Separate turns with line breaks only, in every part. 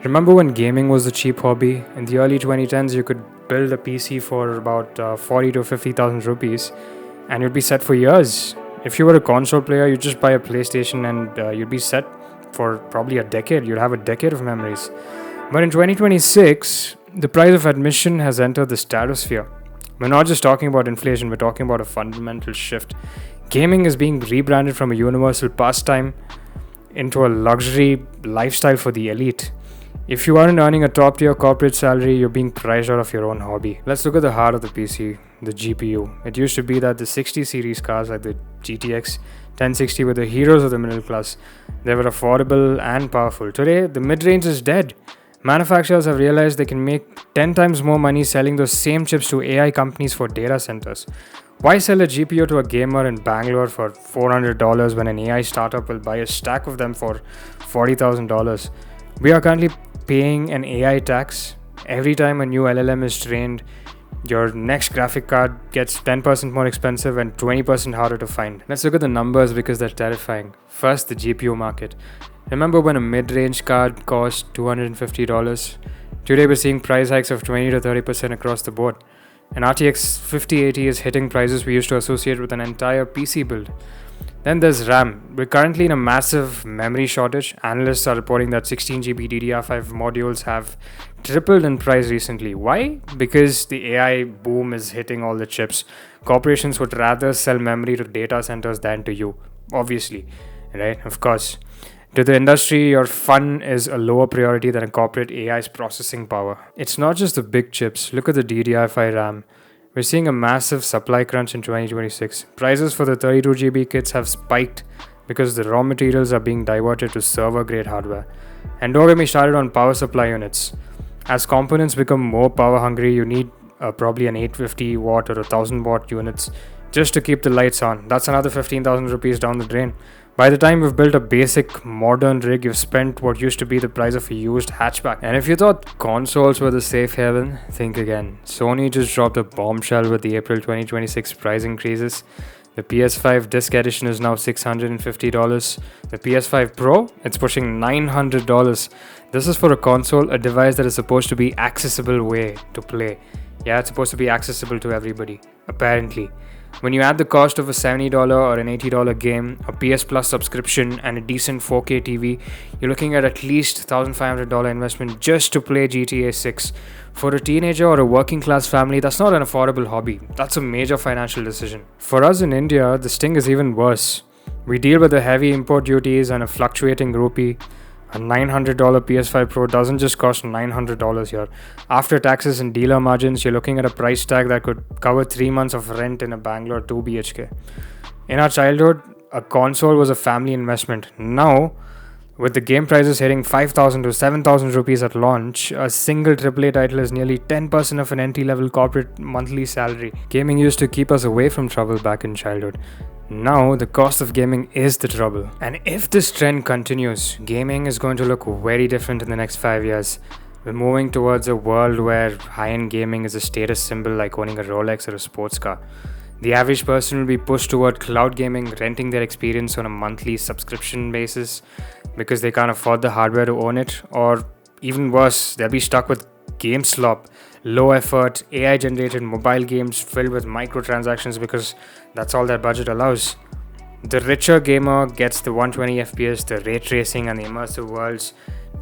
Remember when gaming was a cheap hobby? In the early 2010s, you could build a PC for about 40 to 50,000 rupees and you'd be set for years. If you were a console player, you'd just buy a PlayStation and you'd be set for probably a decade. You'd have a decade of memories. But in 2026, the price of admission has entered the stratosphere. We're not just talking about inflation, we're talking about a fundamental shift. Gaming is being rebranded from a universal pastime into a luxury lifestyle for the elite. If you aren't earning a top tier corporate salary, you're being priced out of your own hobby. Let's look at the heart of the PC, the GPU. It used to be that the 60 series cars like the GTX 1060 were the heroes of the middle class. They were affordable and powerful. Today, the mid range is dead. Manufacturers have realized they can make 10 times more money selling those same chips to AI companies for data centers. Why sell a GPU to a gamer in Bangalore for $400 when an AI startup will buy a stack of them for $40,000? We are currently paying an AI tax. Every time a new LLM is trained, your next graphic card gets 10% more expensive and 20% harder to find. Let's look at the numbers because they're terrifying. First, the GPU market. Remember when a mid-range card cost $250? Today we're seeing price hikes of 20 to 30% across the board. An RTX 5080 is hitting prices we used to associate with an entire PC build. Then there's RAM. We're currently in a massive memory shortage. Analysts are reporting that 16GB DDR5 modules have tripled in price recently. Why? Because the AI boom is hitting all the chips. Corporations would rather sell memory to data centers than to you. Obviously, right? Of course. To the industry, your fun is a lower priority than a corporate AI's processing power. It's not just the big chips. Look at the DDR5 RAM. We're seeing a massive supply crunch in 2026. Prices for the 32GB kits have spiked because the raw materials are being diverted to server-grade hardware. And don't get me started on power supply units. As components become more power-hungry, you need probably an 850 watt or 1000 watt units just to keep the lights on. That's another 15,000 rupees down the drain. By the time you've built a basic modern rig, you've spent what used to be the price of a used hatchback. And if you thought consoles were the safe haven, think again. Sony just dropped a bombshell with the April 2026 price increases. The PS5 disc edition is now $650. The PS5 Pro, it's pushing $900. This is for a console, a device that is supposed to be accessible way to play. Yeah, it's supposed to be accessible to everybody, apparently. When you add the cost of a $70 or an $80 game, a PS Plus subscription, and a decent 4K TV, you're looking at least $1,500 investment just to play GTA 6. For a teenager or a working class family, that's not an affordable hobby. That's a major financial decision. For us in India, the sting is even worse. We deal with the heavy import duties and a fluctuating rupee. A $900 PS5 Pro doesn't just cost $900 here. After taxes and dealer margins, you're looking at a price tag that could cover 3 months of rent in a Bangalore 2 BHK. In our childhood, a console was a family investment. Now, with the game prices hitting 5,000 to 7,000 rupees at launch, a single AAA title is nearly 10% of an entry-level corporate monthly salary. Gaming used to keep us away from trouble back in childhood. Now, the cost of gaming is the trouble. And if this trend continues, gaming is going to look very different in the next 5 years. We're moving towards a world where high-end gaming is a status symbol like owning a Rolex or a sports car. The average person will be pushed toward cloud gaming, renting their experience on a monthly subscription basis because they can't afford the hardware to own it, or even worse, they'll be stuck with game slop, low effort, AI generated mobile games filled with microtransactions because that's all their budget allows. The richer gamer gets the 120 FPS, the ray tracing, and the immersive worlds.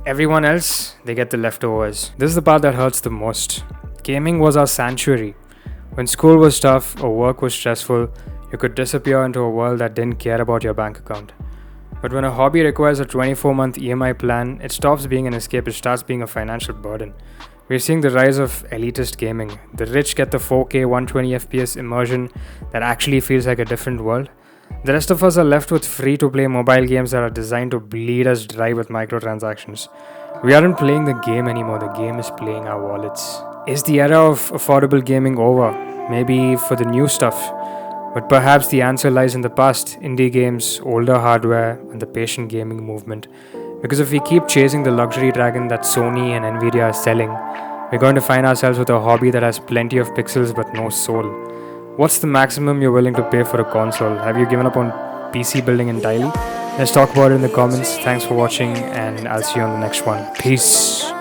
Everyone else, they get the leftovers. This is the part that hurts the most. Gaming was our sanctuary. When school was tough or work was stressful, you could disappear into a world that didn't care about your bank account. But when a hobby requires a 24-month EMI plan, it stops being an escape, it starts being a financial burden. We're seeing the rise of elitist gaming. The rich get the 4K 120 FPS immersion that actually feels like a different world. The rest of us are left with free-to-play mobile games that are designed to bleed us dry with microtransactions. We aren't playing the game anymore, the game is playing our wallets. Is the era of affordable gaming over? Maybe for the new stuff. But perhaps the answer lies in the past, indie games, older hardware, and the patient gaming movement. Because if we keep chasing the luxury dragon that Sony and Nvidia are selling, we're going to find ourselves with a hobby that has plenty of pixels but no soul. What's the maximum you're willing to pay for a console? Have you given up on PC building entirely? Let's talk about it in the comments. Thanks for watching, and I'll see you on the next one. Peace.